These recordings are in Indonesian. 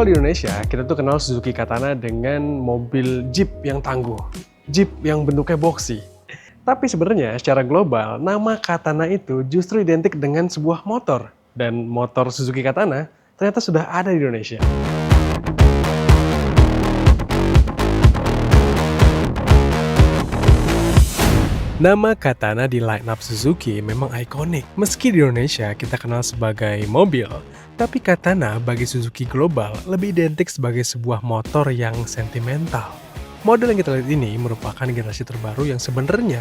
Kalau di Indonesia, kita tuh kenal Suzuki Katana dengan mobil Jeep yang tangguh. Jeep yang bentuknya boxy. Tapi sebenarnya secara global, nama Katana itu justru identik dengan sebuah motor. Dan motor Suzuki Katana ternyata sudah ada di Indonesia. Nama Katana di line-up Suzuki memang ikonik. Meski di Indonesia kita kenal sebagai mobil, tapi Katana bagi Suzuki global lebih identik sebagai sebuah motor yang sentimental. Model yang kita lihat ini merupakan generasi terbaru yang sebenarnya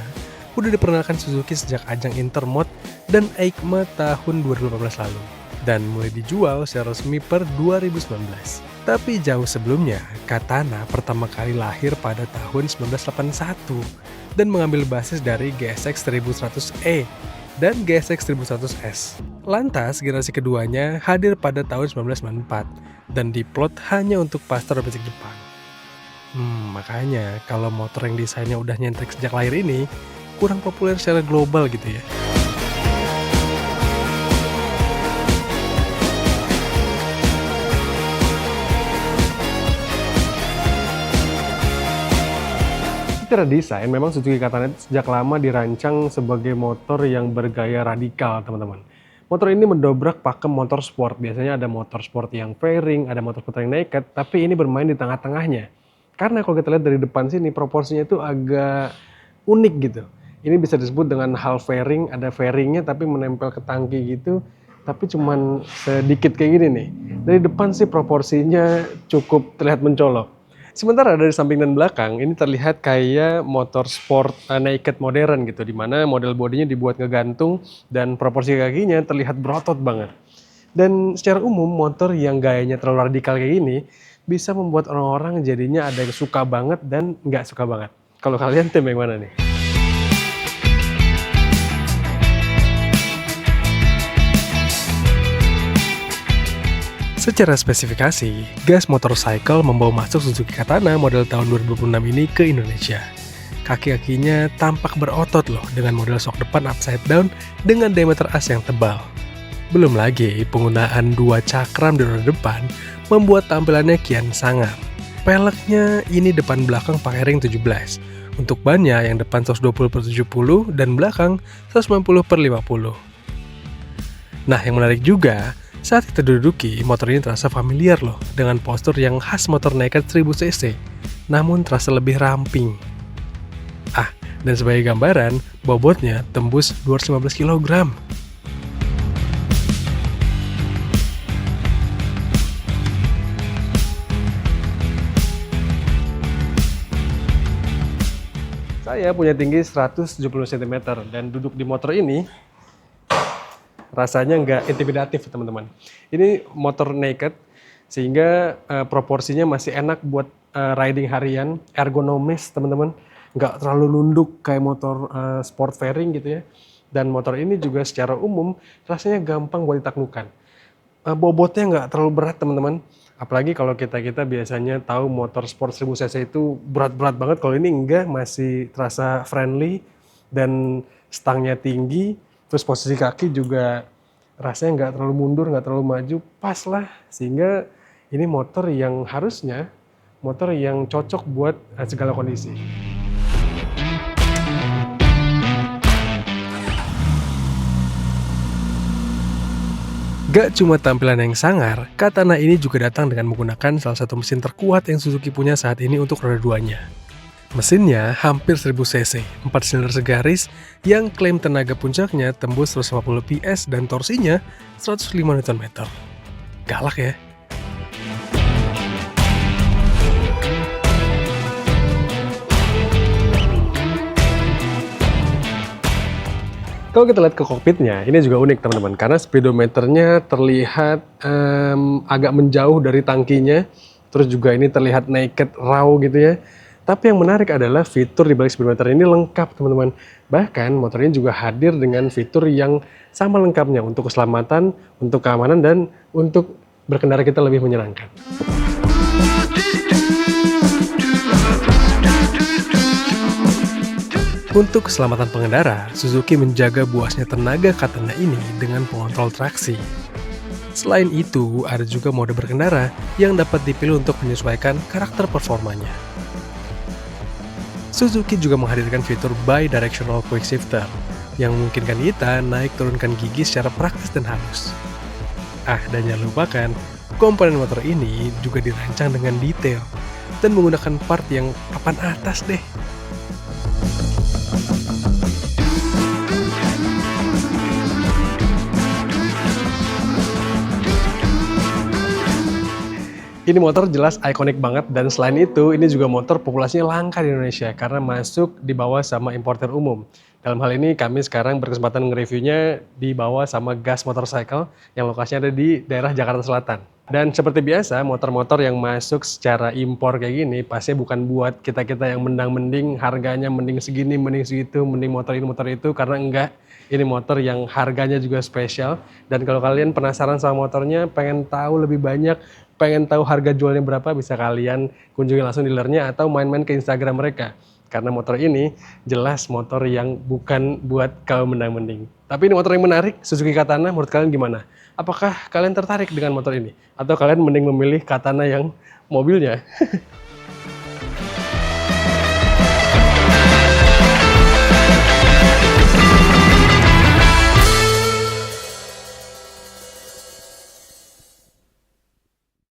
udah diperkenalkan Suzuki sejak ajang Intermot dan EICMA tahun 2018 lalu. Dan mulai dijual secara resmi per 2019. Tapi jauh sebelumnya, Katana pertama kali lahir pada tahun 1981 dan mengambil basis dari GSX 1100E dan GSX 1100S. Lantas, generasi keduanya hadir pada tahun 1994 dan diplot hanya untuk pasar domestik Jepang. Makanya kalau motor yang desainnya udah nyentrik sejak lahir ini kurang populer secara global gitu ya. Secara desain, memang Suzuki Katana sejak lama dirancang sebagai motor yang bergaya radikal, teman-teman. Motor ini mendobrak pakem motor sport. Biasanya ada motor sport yang fairing, ada motor sport yang naked, tapi ini bermain di tengah-tengahnya. Karena kalau kita lihat dari depan sini, proporsinya itu agak unik gitu. Ini bisa disebut dengan half fairing, ada fairingnya tapi menempel ke tangki gitu, tapi cuman sedikit kayak gini nih. Dari depan sih proporsinya cukup terlihat mencolok. Sementara dari samping dan belakang ini terlihat kayak motor sport naked modern gitu, dimana model bodinya dibuat ngegantung dan proporsi kakinya terlihat berotot banget. Dan secara umum motor yang gayanya terlalu radikal kayak gini bisa membuat orang-orang jadinya ada yang suka banget dan nggak suka banget. Kalau kalian tim yang mana nih? Secara spesifikasi, gas motorcycle membawa masuk Suzuki Katana model tahun 2006 ini ke Indonesia. Kaki-kakinya tampak berotot loh dengan model sok depan upside down dengan diameter as yang tebal. Belum lagi penggunaan dua cakram di roda depan membuat tampilannya kian sangar. Peleknya ini depan belakang pakai ring 17. Untuk bannya yang depan 120/70 dan belakang 190/50. Nah, yang menarik juga, saat kita duduki, motor ini terasa familiar loh dengan postur yang khas motor naked 1000cc, namun terasa lebih ramping. Dan sebagai gambaran, bobotnya tembus 215 kg. Saya punya tinggi 170 cm dan duduk di motor ini rasanya nggak intimidatif, teman-teman. Ini motor naked, sehingga proporsinya masih enak buat riding harian, ergonomis, teman-teman. Nggak terlalu nunduk kayak motor sport fairing gitu ya. Dan motor ini juga secara umum rasanya gampang buat ditaklukkan. Bobotnya nggak terlalu berat, teman-teman. Apalagi kalau kita biasanya tahu motor sport 1000cc itu berat-berat banget. Kalau ini enggak, masih terasa friendly dan stangnya tinggi. Terus posisi kaki juga rasanya nggak terlalu mundur, nggak terlalu maju, pas lah. Sehingga ini motor yang harusnya motor yang cocok buat segala kondisi. Gak cuma tampilan yang sangar, Katana ini juga datang dengan menggunakan salah satu mesin terkuat yang Suzuki punya saat ini untuk roda duanya. Mesinnya hampir 1000 cc, 4 silinder segaris yang klaim tenaga puncaknya tembus 150 PS dan torsinya 105 Nm. Galak ya? Kalau kita lihat ke kokpitnya, ini juga unik, teman-teman, karena speedometernya terlihat agak menjauh dari tangkinya, terus juga ini terlihat naked, raw gitu ya. Tapi yang menarik adalah fitur di balik speedometer ini lengkap, teman-teman. Bahkan motor ini juga hadir dengan fitur yang sama lengkapnya untuk keselamatan, untuk keamanan, dan untuk berkendara kita lebih menyenangkan. Untuk keselamatan pengendara, Suzuki menjaga buasnya tenaga Katana ini dengan pengontrol traksi. Selain itu, ada juga mode berkendara yang dapat dipilih untuk menyesuaikan karakter performanya. Suzuki juga menghadirkan fitur Bi-Directional Quick Shifter yang memungkinkan kita naik turunkan gigi secara praktis dan halus. Dan jangan lupakan, komponen motor ini juga dirancang dengan detail dan menggunakan part yang papan atas deh. Ini motor jelas ikonik banget dan selain itu ini juga motor populasinya langka di Indonesia karena masuk dibawa sama importer umum. Dalam hal ini kami sekarang berkesempatan nge-reviewnya dibawa sama Gas Motorcycle yang lokasinya ada di daerah Jakarta Selatan. Dan seperti biasa motor-motor yang masuk secara impor kayak gini pastinya bukan buat kita-kita yang mendang-mending harganya mending segini, mending segitu, mending motor ini motor itu, karena enggak. Ini motor yang harganya juga spesial dan kalau kalian penasaran sama motornya, pengen tahu lebih banyak, pengen tahu harga jualnya berapa, bisa kalian kunjungi langsung dealernya atau main-main ke Instagram mereka. Karena motor ini jelas motor yang bukan buat kaum mendang-mending. Tapi ini motor yang menarik, Suzuki Katana, menurut kalian gimana? Apakah kalian tertarik dengan motor ini? Atau kalian mending memilih Katana yang mobilnya?